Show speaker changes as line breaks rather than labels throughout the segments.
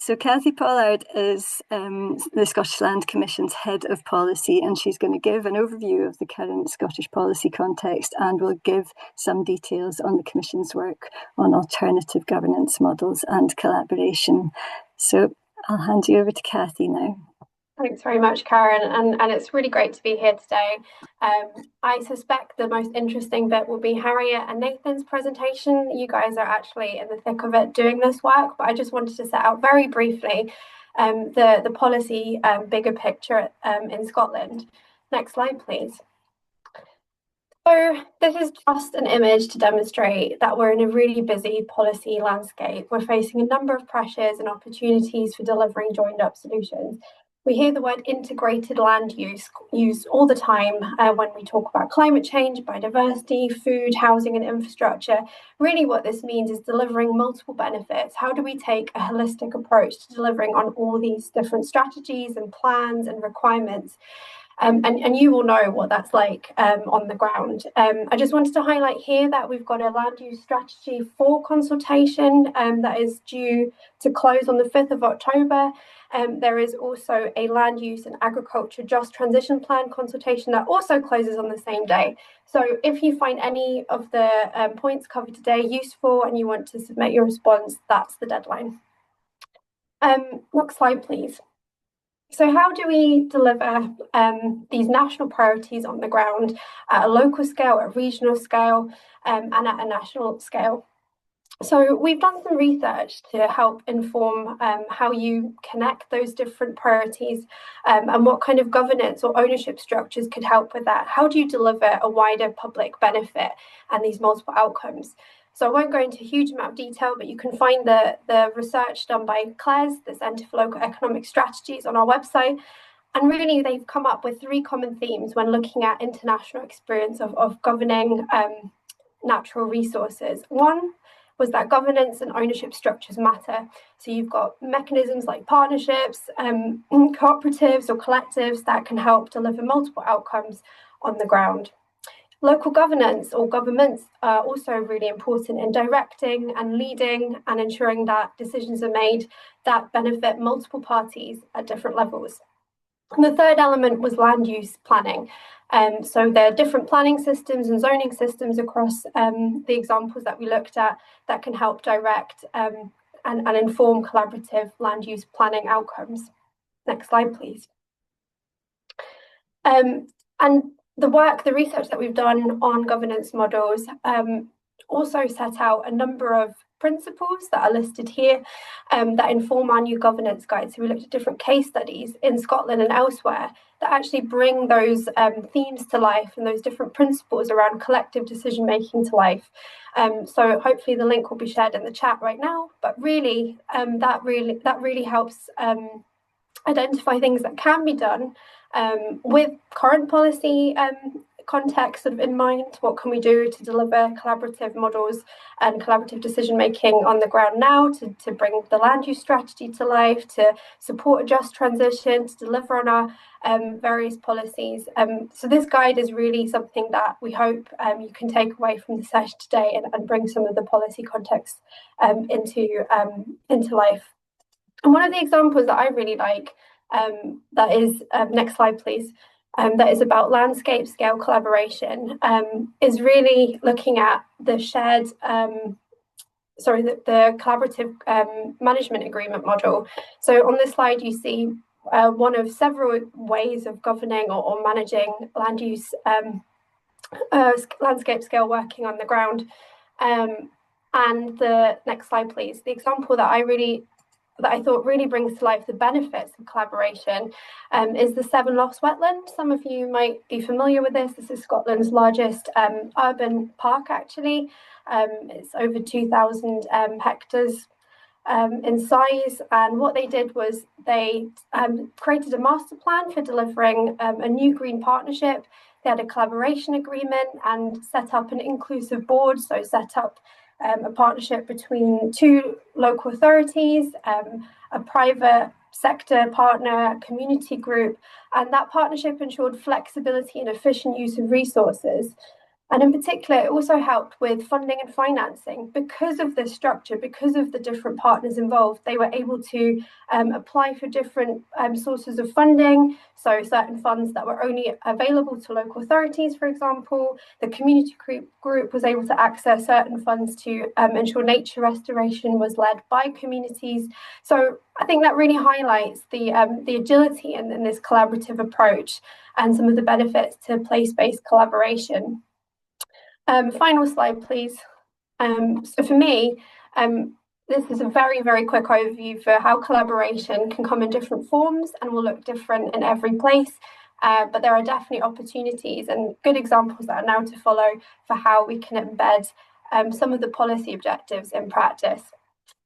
So Kathie Pollard is the Scottish Land Commission's head of policy, and she's going to give an overview of the current Scottish policy context and will give some details on the Commission's work on alternative governance models and collaboration. So I'll hand you over to Kathie now.
Thanks very much, Karen, and it's really great to be here today. I suspect the most interesting bit will be Harriet and Nathan's presentation. You guys are actually in the thick of it doing this work, but I just wanted to set out very briefly the policy bigger picture in Scotland. Next slide, please. So this is just an image to demonstrate that we're in a really busy policy landscape. We're facing a number of pressures and opportunities for delivering joined-up solutions. We hear the word integrated land use used all the time when we talk about climate change, biodiversity, food, housing and infrastructure. Really what this means is delivering multiple benefits. How do we take a holistic approach to delivering on all these different strategies and plans and requirements? And you will know what that's like on the ground. I just wanted to highlight here that we've got a land use strategy for consultation that is due to close on the 5th of October. There is also a land use and agriculture just transition plan consultation that also closes on the same day. So if you find any of the points covered today useful and you want to submit your response, that's the deadline. Next slide, please. So how do we deliver these national priorities on the ground at a local scale, a regional scale, and at a national scale? So we've done some research to help inform how you connect those different priorities and what kind of governance or ownership structures could help with that. How do you deliver a wider public benefit and these multiple outcomes? So I won't go into a huge amount of detail, but you can find the research done by CLES, the Centre for Local Economic Strategies, on our website. And really, they've come up with 3 common themes when looking at international experience of governing natural resources. One was that governance and ownership structures matter. So you've got mechanisms like partnerships, cooperatives or collectives that can help deliver multiple outcomes on the ground. Local governance or governments are also really important in directing and leading and ensuring that decisions are made that benefit multiple parties at different levels. And the third element was land use planning. So there are different planning systems and zoning systems across the examples that we looked at that can help direct and inform collaborative land use planning outcomes. Next slide, please. And the research that we've done on governance models also set out a number of principles that are listed here that inform our new governance guide. So we looked at different case studies in Scotland and elsewhere that actually bring those themes to life and those different principles around collective decision making to life. So hopefully the link will be shared in the chat right now. But really, that really helps identify things that can be done with current policy context sort of in mind. What can we do to deliver collaborative models and collaborative decision making on the ground now to bring the land use strategy to life, to support a just transition, to deliver on our various policies. So this guide is really something that we hope you can take away from the session today and bring some of the policy context into life. And one of the examples that I really like that is, next slide please, that is about landscape scale collaboration, is really looking at the shared, the collaborative management agreement model. So on this slide you see one of several ways of governing or managing land use landscape scale working on the ground. And the next slide please. The example that I thought really brings to life the benefits of collaboration is the Seven Lochs wetland. Some of you might be familiar with this. This is Scotland's largest urban park, actually. It's over 2,000 hectares in size. And what they did was they created a master plan for delivering a new green partnership. They had a collaboration agreement and set up an inclusive board, so set up a partnership between 2 local authorities, a private sector partner, a community group, and that partnership ensured flexibility and efficient use of resources. And in particular, it also helped with funding and financing. Because of this structure, because of the different partners involved, they were able to apply for different sources of funding. So certain funds that were only available to local authorities, for example. The community group was able to access certain funds to ensure nature restoration was led by communities. So I think that really highlights the agility in this collaborative approach and some of the benefits to place-based collaboration. Final slide, please. So for me, this is a very, very quick overview for how collaboration can come in different forms and will look different in every place. But there are definitely opportunities and good examples that are now to follow for how we can embed some of the policy objectives in practice.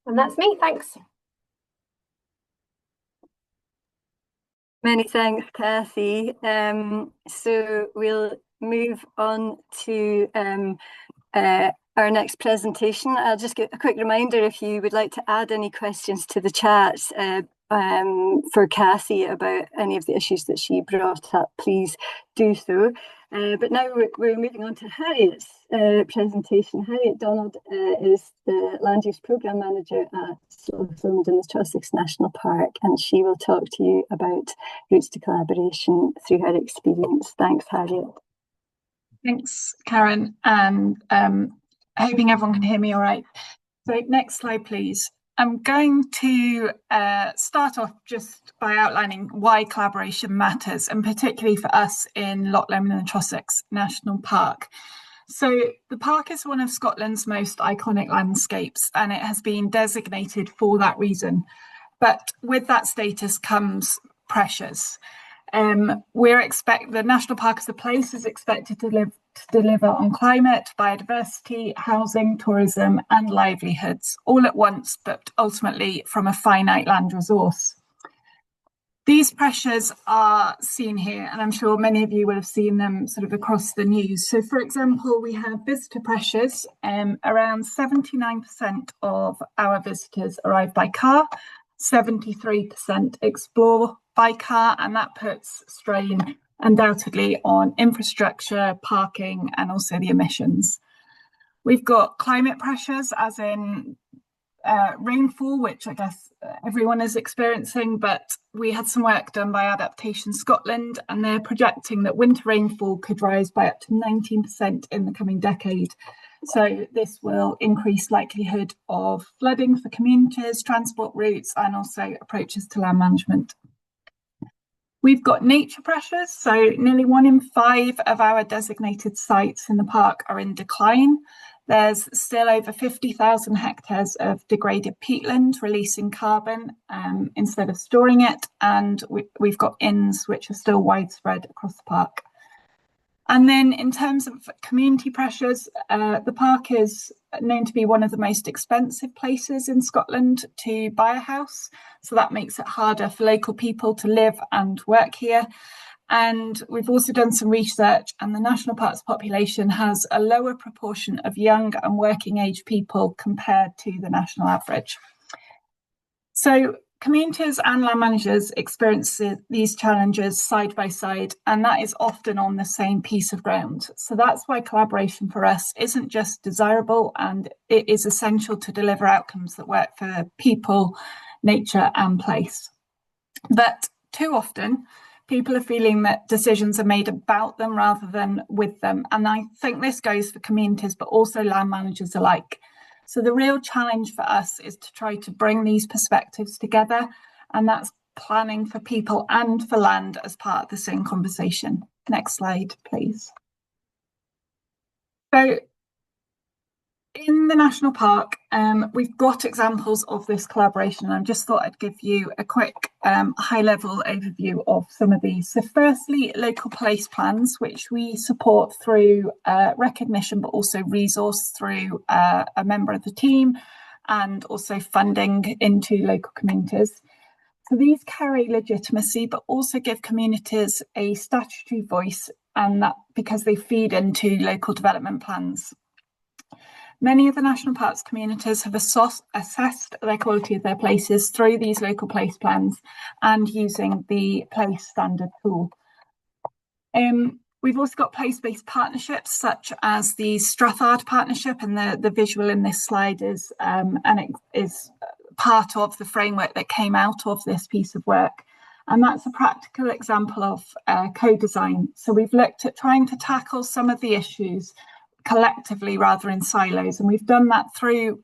And that's me, thanks.
Many thanks, Kathie. So we'll move on to our next presentation. I'll just give a quick reminder, if you would like to add any questions to the chat for Kathie about any of the issues that she brought up, please do so. But now we're moving on to Harriet's presentation. Harriet Donald is the Land Use Programme Manager at Loch Lomond in the Trossachs National Park, and she will talk to you about routes to collaboration through her experience. Thanks, Harriet.
Thanks, Karen, and hoping everyone can hear me all right. So next slide, please. I'm going to start off just by outlining why collaboration matters, and particularly for us in Loch Lomond and the Trossachs National Park. So the park is one of Scotland's most iconic landscapes, and it has been designated for that reason. But with that status comes pressures. The national park as a place is expected to deliver on climate, biodiversity, housing, tourism, and livelihoods all at once, but ultimately from a finite land resource. These pressures are seen here, and I'm sure many of you will have seen them sort of across the news. So, for example, we have visitor pressures. Around 79% of our visitors arrive by car, 73% explore by car, and that puts strain undoubtedly on infrastructure, parking, and also the emissions. We've got climate pressures, as in rainfall, which I guess everyone is experiencing, but we had some work done by Adaptation Scotland, and they're projecting that winter rainfall could rise by up to 19% in the coming decade. So this will increase likelihood of flooding for communities, transport routes, and also approaches to land management. We've got nature pressures, so nearly 1 in 5 of our designated sites in the park are in decline. There's still over 50,000 hectares of degraded peatland releasing carbon instead of storing it, and we've got inns which are still widespread across the park. And then in terms of community pressures, the park is known to be one of the most expensive places in Scotland to buy a house. So that makes it harder for local people to live and work here. And we've also done some research, and the national park's population has a lower proportion of young and working age people compared to the national average. So communities and land managers experience these challenges side by side, and that is often on the same piece of ground. So that's why collaboration for us isn't just desirable, and it is essential to deliver outcomes that work for people, nature, and place. But too often, people are feeling that decisions are made about them rather than with them. And I think this goes for communities, but also land managers alike. So the real challenge for us is to try to bring these perspectives together, and that's planning for people and for land as part of the same conversation. Next slide, please. So in the national park, we've got examples of this collaboration, and I just thought I'd give you a quick high-level overview of some of these. So firstly, local place plans, which we support through recognition, but also resource through a member of the team, and also funding into local communities. So these carry legitimacy, but also give communities a statutory voice, and that because they feed into local development plans. Many of the national parks communities have assessed the quality of their places through these local place plans and using the place standard tool. We've also got place-based partnerships such as the Strathard partnership, and the visual in this slide is and it is part of the framework that came out of this piece of work. And that's a practical example of co-design. So we've looked at trying to tackle some of the issues collectively rather in silos, and we've done that through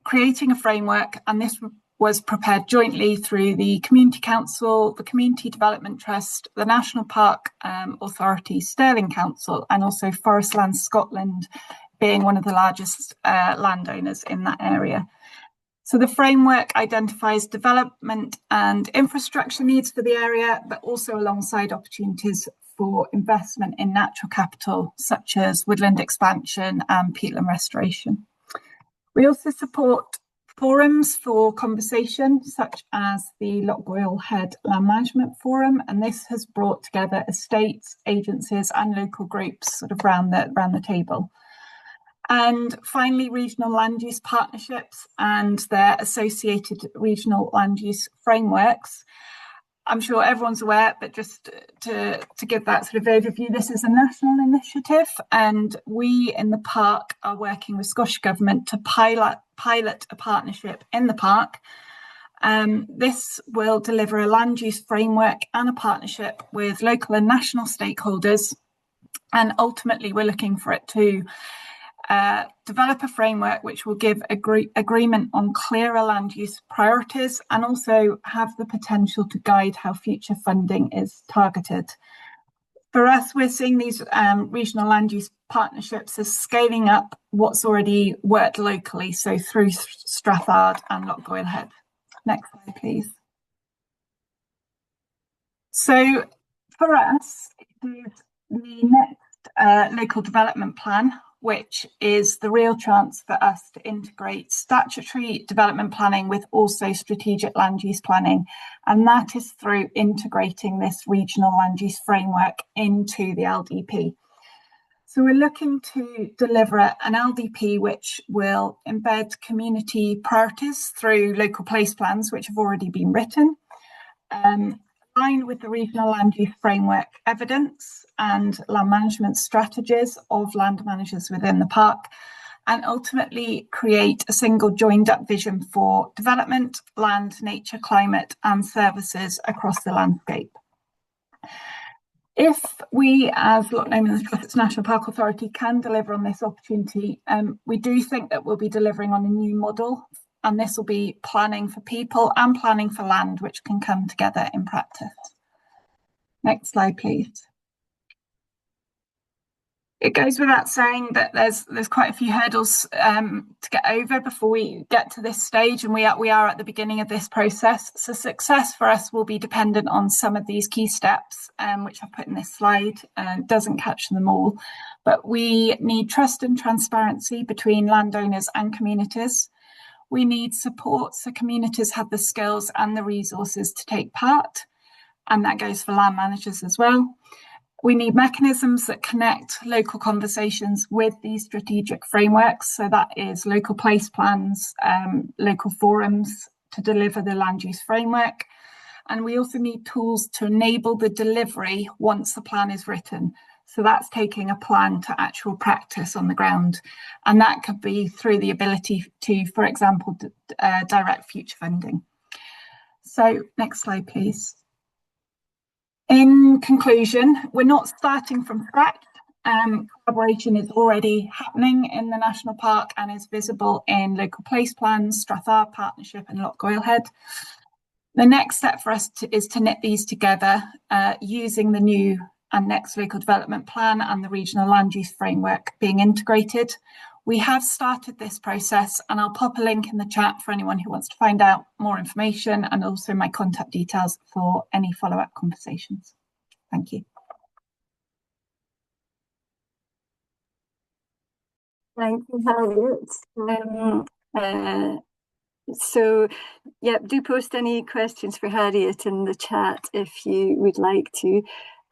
creating a framework, and this was prepared jointly through the Community Council, the Community Development Trust, the National Park Authority, Stirling Council, and also Forestland Scotland, being one of the largest landowners in that area. So the framework identifies development and infrastructure needs for the area, but also alongside opportunities for investment in natural capital, such as woodland expansion and peatland restoration. We also support forums for conversation, such as the Loch Lomond Land Management Forum, and this has brought together estates, agencies and local groups sort of round the table. And finally, regional land use partnerships and their associated regional land use frameworks. I'm sure everyone's aware, but just to give that sort of overview, this is a national initiative, and we in the park are working with Scottish Government to pilot a partnership in the park. This will deliver a land use framework and a partnership with local and national stakeholders, and ultimately we're looking for it to develop a framework which will give agreement on clearer land use priorities and also have the potential to guide how future funding is targeted. For us, we're seeing these regional land use partnerships as scaling up what's already worked locally, so through Strathard and Loch Lomond. Next slide, please. So for us, it is the next local development plan, which is the real chance for us to integrate statutory development planning with also strategic land use planning. And that is through integrating this regional land use framework into the LDP. So we're looking to deliver an LDP which will embed community priorities through local place plans, which have already been written, aligned with the regional land use framework evidence and land management strategies of land managers within the park, and ultimately create a single joined up vision for development, land, nature, climate and services across the landscape. If we, as Loch Lomond and the Trossachs National Park Authority, can deliver on this opportunity, we do think that we'll be delivering on a new model, and this will be planning for people and planning for land, which can come together in practice. Next slide, please. It goes without saying that there's quite a few hurdles to get over before we get to this stage, and we are at the beginning of this process. So success for us will be dependent on some of these key steps, which I've put in this slide. Doesn't catch them all, but we need trust and transparency between landowners and communities. We need support so communities have the skills and the resources to take part, and that goes for land managers as well. We need mechanisms that connect local conversations with these strategic frameworks. So that is local place plans, local forums to deliver the land use framework. And we also need tools to enable the delivery once the plan is written. So that's taking a plan to actual practice on the ground. And that could be through the ability to, for example, direct future funding. So next slide, please. In conclusion, we're not starting from scratch. Collaboration is already happening in the National Park and is visible in local place plans, Strathard Partnership and Loch Lomond. The next step for us is to knit these together using the new and next local development plan and the regional land use framework being integrated. We have started this process, and I'll pop a link in the chat for anyone who wants to find out more information, and also my contact details for any follow-up conversations. Thank you.
Thank you, Harriet. So, yeah, do post any questions for Harriet in the chat if you would like to.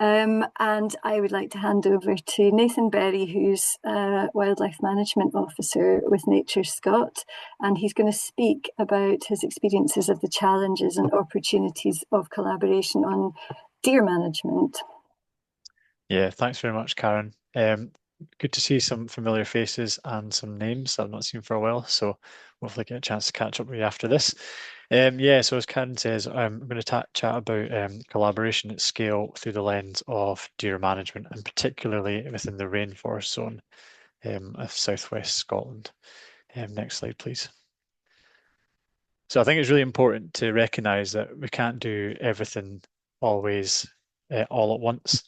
And I would like to hand over to Nathan Berrie, who's Wildlife Management Officer with NatureScot, and he's going to speak about his experiences of the challenges and opportunities of collaboration on deer management.
Yeah, thanks very much, Karen. Good to see some familiar faces and some names I've not seen for a while, so hopefully get a chance to catch up with you after this. Yeah, so as Karen says, I'm going to chat about collaboration at scale through the lens of deer management, and particularly within the rainforest zone of southwest Scotland. Next slide, please. So I think it's really important to recognise that we can't do everything always all at once.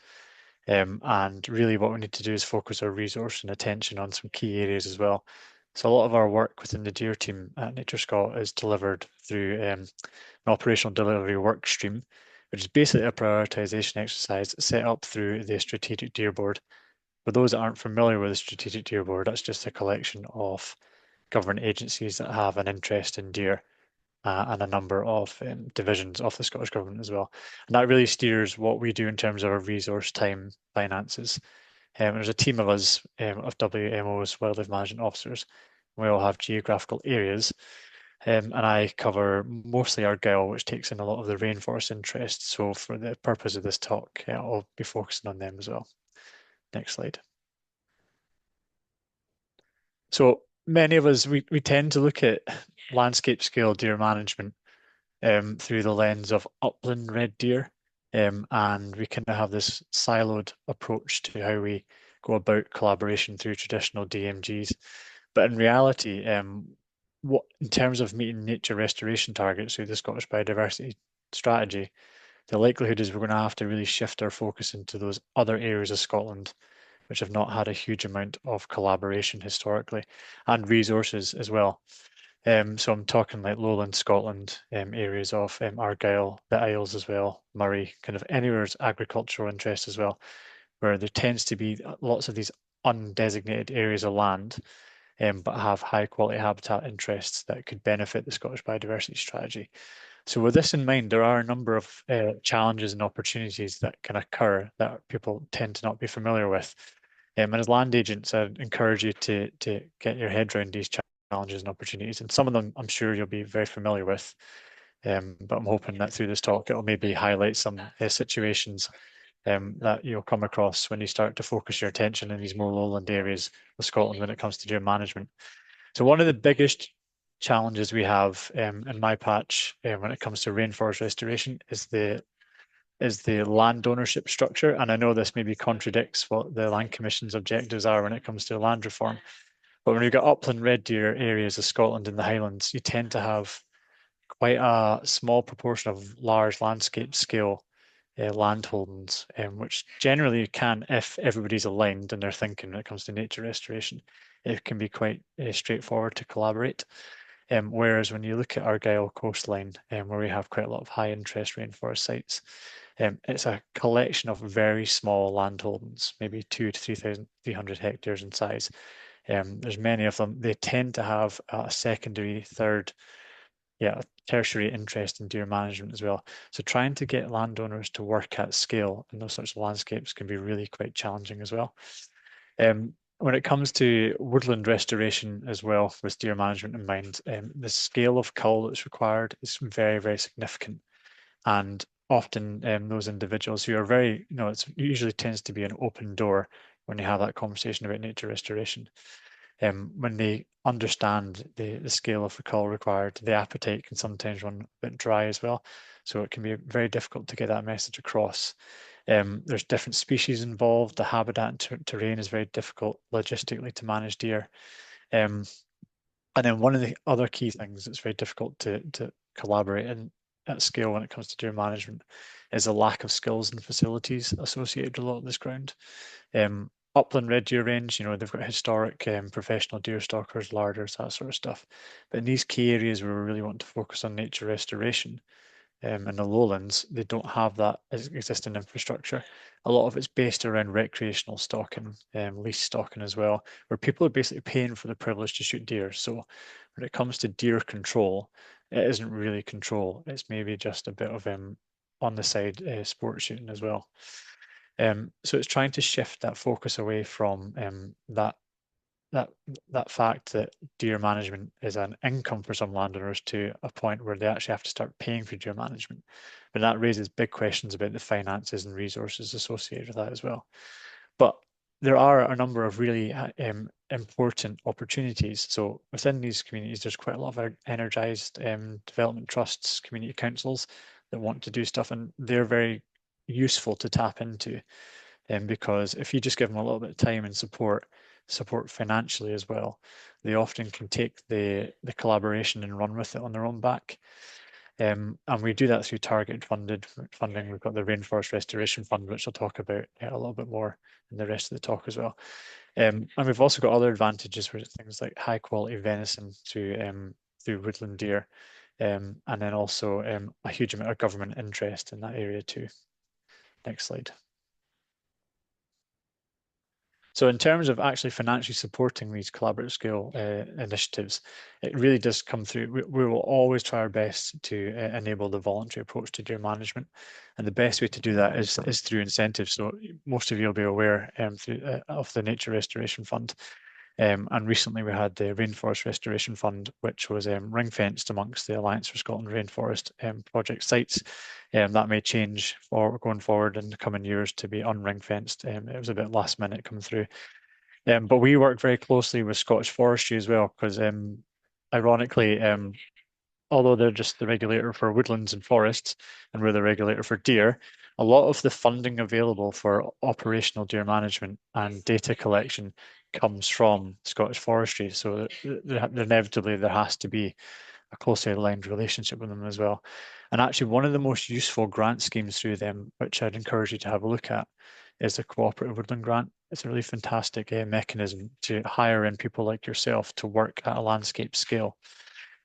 And really what we need to do is focus our resource and attention on some key areas as well. So a lot of our work within the deer team at NatureScot is delivered through an operational delivery work stream, which is basically a prioritisation exercise set up through the Strategic Deer Board. For those that aren't familiar with the Strategic Deer Board, that's just a collection of government agencies that have an interest in deer and a number of divisions of the Scottish Government as well. And that really steers what we do in terms of our resource, time, finances. There's a team of us of WMOs, Wildlife Management Officers. We all have geographical areas, and I cover mostly Argyll, which takes in a lot of the rainforest interest. So for the purpose of this talk, I'll be focusing on them as well. Next slide. So many of us, we tend to look at landscape scale deer management through the lens of upland red deer. And we kind of have this siloed approach to how we go about collaboration through traditional DMGs. But in reality, what in terms of meeting nature restoration targets through the Scottish Biodiversity Strategy, the likelihood is we're going to have to really shift our focus into those other areas of Scotland which have not had a huge amount of collaboration historically and resources as well. So I'm talking like lowland Scotland, areas of Argyll, the Isles as well, Moray, kind of anywhere's agricultural interest as well, where there tends to be lots of these undesignated areas of land, but have high quality habitat interests that could benefit the Scottish Biodiversity Strategy. So with this in mind, there are a number of challenges and opportunities that can occur that people tend to not be familiar with. And as land agents, I encourage you to get your head around these challenges and opportunities. And some of them I'm sure you'll be very familiar with. But I'm hoping that through this talk, it'll maybe highlight some situations that you'll come across when you start to focus your attention in these more lowland areas of Scotland when it comes to deer management. So one of the biggest challenges we have in my patch when it comes to rainforest restoration is the land ownership structure. And I know this maybe contradicts what the Land Commission's objectives are when it comes to land reform. But when you've got upland red deer areas of Scotland and the Highlands, you tend to have quite a small proportion of large landscape scale land holdings, which generally can, if everybody's aligned in their thinking when it comes to nature restoration, it can be quite straightforward to collaborate. Whereas when you look at Argyll coastline, where we have quite a lot of high interest rainforest sites, it's a collection of very small land holdings, maybe 2,000 to 3,300 hectares in size. There's many of them. They tend to have a secondary, third, tertiary interest in deer management as well. So trying to get landowners to work at scale in those sorts of landscapes can be really quite challenging as well. When it comes to woodland restoration as well, with deer management in mind, the scale of cull that's required is very, very significant. And often those individuals who are very, it usually tends to be an open door when you have that conversation about nature restoration. When they understand the scale of the cull required, the appetite can sometimes run a bit dry as well. So it can be very difficult to get that message across. There's different species involved. The habitat and terrain is very difficult logistically to manage deer. And then one of the other key things that's very difficult to collaborate in at scale when it comes to deer management is a lack of skills and facilities associated with a lot of this ground. Upland red deer range, they've got historic professional deer stalkers, larders, that sort of stuff. But in these key areas where we really want to focus on nature restoration, in the lowlands, they don't have that existing infrastructure. A lot of it's based around recreational stalking, lease stalking as well, where people are basically paying for the privilege to shoot deer. So when it comes to deer control, it isn't really control. It's maybe just a bit of on the side sport shooting as well. So it's trying to shift that focus away from that that fact that deer management is an income for some landowners to a point where they actually have to start paying for deer management. But that raises big questions about the finances and resources associated with that as well. But there are a number of really important opportunities. So within these communities, there's quite a lot of energised development trusts, community councils that want to do stuff, and they're very useful to tap into. Because if you just give them a little bit of time and support financially as well, they often can take the collaboration and run with it on their own back. And we do that through targeted funding. We've got the Rainforest Restoration Fund, which I'll talk about a little bit more in the rest of the talk as well. And we've also got other advantages with things like high quality venison through woodland deer, and then also a huge amount of government interest in that area too. Next slide. So in terms of actually financially supporting these collaborative scale initiatives, it really does come through. We will always try our best to enable the voluntary approach to deer management. And the best way to do that is through incentives. So most of you will be aware of the Nature Restoration Fund. And recently we had the Rainforest Restoration Fund, which was ring-fenced amongst the Alliance for Scotland Rainforest project sites. That may change going forward in the coming years to be unring-fenced. It was a bit last minute coming through. But we work very closely with Scottish Forestry as well, because ironically, although they're just the regulator for woodlands and forests, and we're the regulator for deer, a lot of the funding available for operational deer management and data collection comes from Scottish Forestry. So inevitably there has to be a closely aligned relationship with them as well. And actually one of the most useful grant schemes through them, which I'd encourage you to have a look at, is the Cooperative Woodland Grant. It's a really fantastic mechanism to hire in people like yourself to work at a landscape scale.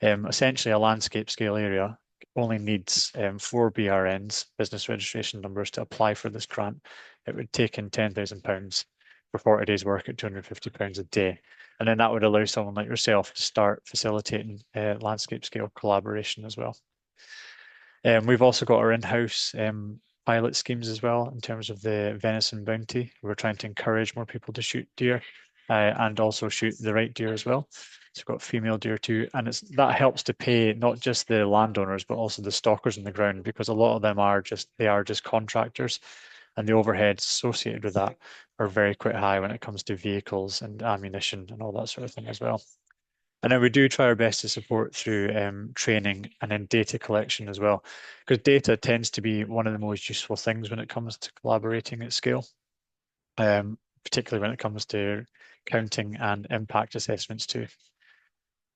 Essentially a landscape scale area only needs 4 BRNs, business registration numbers, to apply for this grant. It would take in £10,000 for 40 days work at £250 a day. And then that would allow someone like yourself to start facilitating landscape scale collaboration as well. We've also got our in-house pilot schemes as well in terms of the venison bounty. We're trying to encourage more people to shoot deer and also shoot the right deer as well. So we've got female deer too, and that helps to pay not just the landowners but also the stalkers on the ground, because a lot of them are just contractors, and the overheads associated with that are very quite high when it comes to vehicles and ammunition and all that sort of thing as well. And then we do try our best to support through training and then data collection as well, because data tends to be one of the most useful things when it comes to collaborating at scale, particularly when it comes to counting and impact assessments too.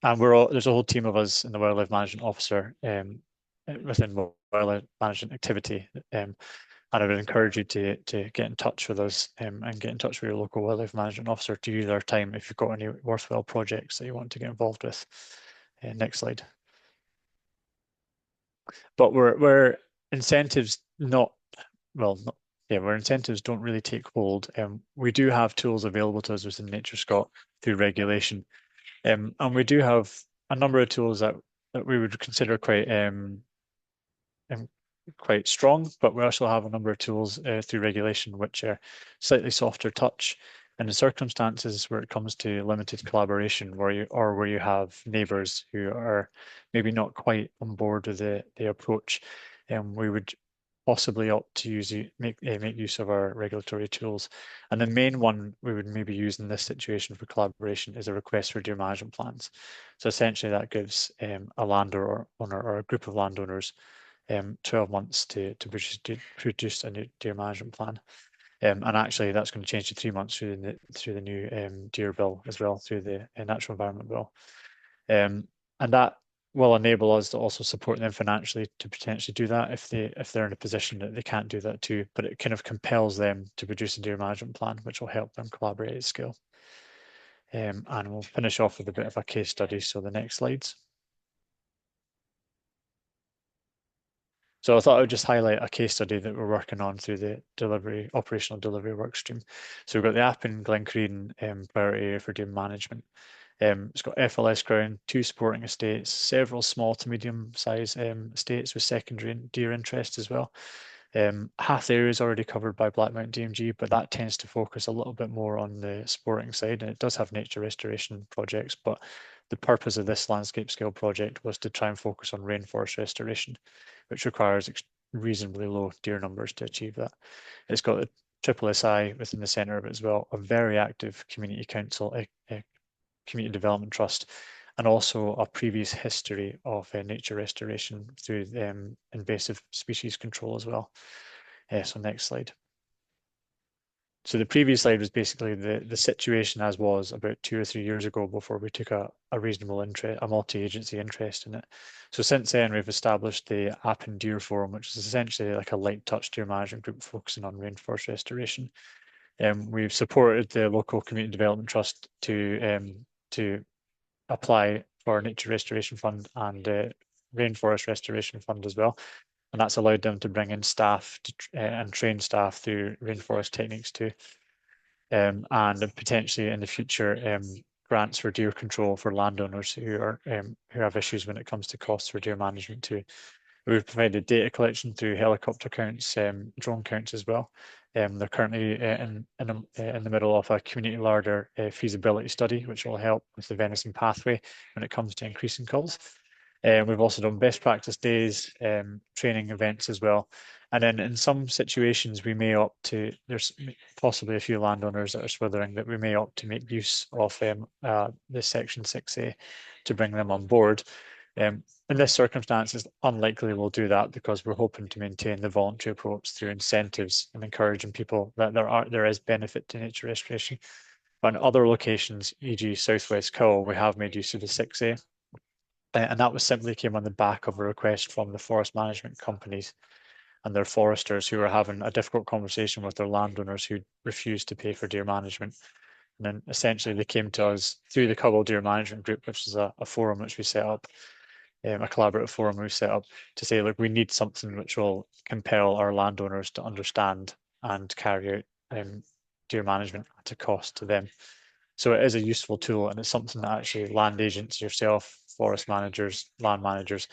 And there's a whole team of us in the Wildlife Management Officer within wildlife management activity. And I would encourage you to get in touch with us and get in touch with your local wildlife management officer to use our time if you've got any worthwhile projects that you want to get involved with. Next slide. But where incentives where incentives don't really take hold, we do have tools available to us within NatureScot through regulation. And we do have a number of tools that we would consider quite strong, but we also have a number of tools through regulation which are slightly softer touch. And in circumstances where it comes to limited collaboration, where you have neighbours who are maybe not quite on board with the approach, we would possibly opt to make use of our regulatory tools. And the main one we would maybe use in this situation for collaboration is a request for deer management plans. So essentially that gives a landowner or a group of landowners 12 months to produce a new deer management plan. And actually that's going to change to 3 months through the new deer bill as well, through the natural environment bill. And that will enable us to also support them financially to potentially do that if they're in a position that they can't do that too, but it kind of compels them to produce a deer management plan, which will help them collaborate at scale. And we'll finish off with a bit of a case study. So the next slides. So I thought I would just highlight a case study that we're working on through the operational delivery workstream. So we've got the Appin Glencreen priority area for deer management. It's got FLS ground, 2 sporting estates, several small to medium size estates with secondary deer interest as well. Half the area is already covered by Blackmount DMG, but that tends to focus a little bit more on the sporting side, and it does have nature restoration projects, but the purpose of this landscape scale project was to try and focus on rainforest restoration, which requires reasonably low deer numbers to achieve that. It's got a triple SI within the centre of it as well, a very active community council, a community development trust, and also a previous history of nature restoration through invasive species control as well. So next slide. So the previous slide was basically the situation as was about 2 or 3 years ago before we took a reasonable interest, a multi-agency interest in it. So since then we've established the Appin Deer Forum, which is essentially like a light touch deer management group focusing on rainforest restoration. We've supported the local community development trust to apply for a nature restoration fund and rainforest restoration fund as well. And that's allowed them to bring in staff and train staff through rainforest techniques too. And potentially in the future, grants for deer control for landowners who have issues when it comes to costs for deer management too. We've provided data collection through helicopter counts, drone counts as well. They're currently in the middle of a community larder feasibility study, which will help with the venison pathway when it comes to increasing culls. We've also done best practice days, training events as well. And then in some situations, we may opt to, there's possibly a few landowners that are swithering, that we may opt to make use of this Section 6A to bring them on board. In this circumstance, it's unlikely we'll do that because we're hoping to maintain the voluntary approach through incentives and encouraging people that there is benefit to nature restoration. But in other locations, e.g. Southwest Cull, we have made use of the 6A. And that was simply came on the back of a request from the forest management companies and their foresters who were having a difficult conversation with their landowners who refused to pay for deer management. And then essentially they came to us through the Cobble Deer Management Group, which is a forum which we set up, a collaborative forum we set up to say, look, we need something which will compel our landowners to understand and carry out deer management at a cost to them. So it is a useful tool, and it's something that actually land agents, yourself, forest managers, land managers,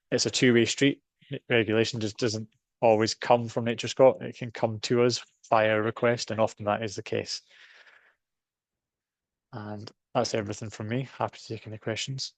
it's a two-way street. Regulation just doesn't always come from NatureScot. It can come to us via a request, and often that is the case. And that's everything from me. Happy to take any questions.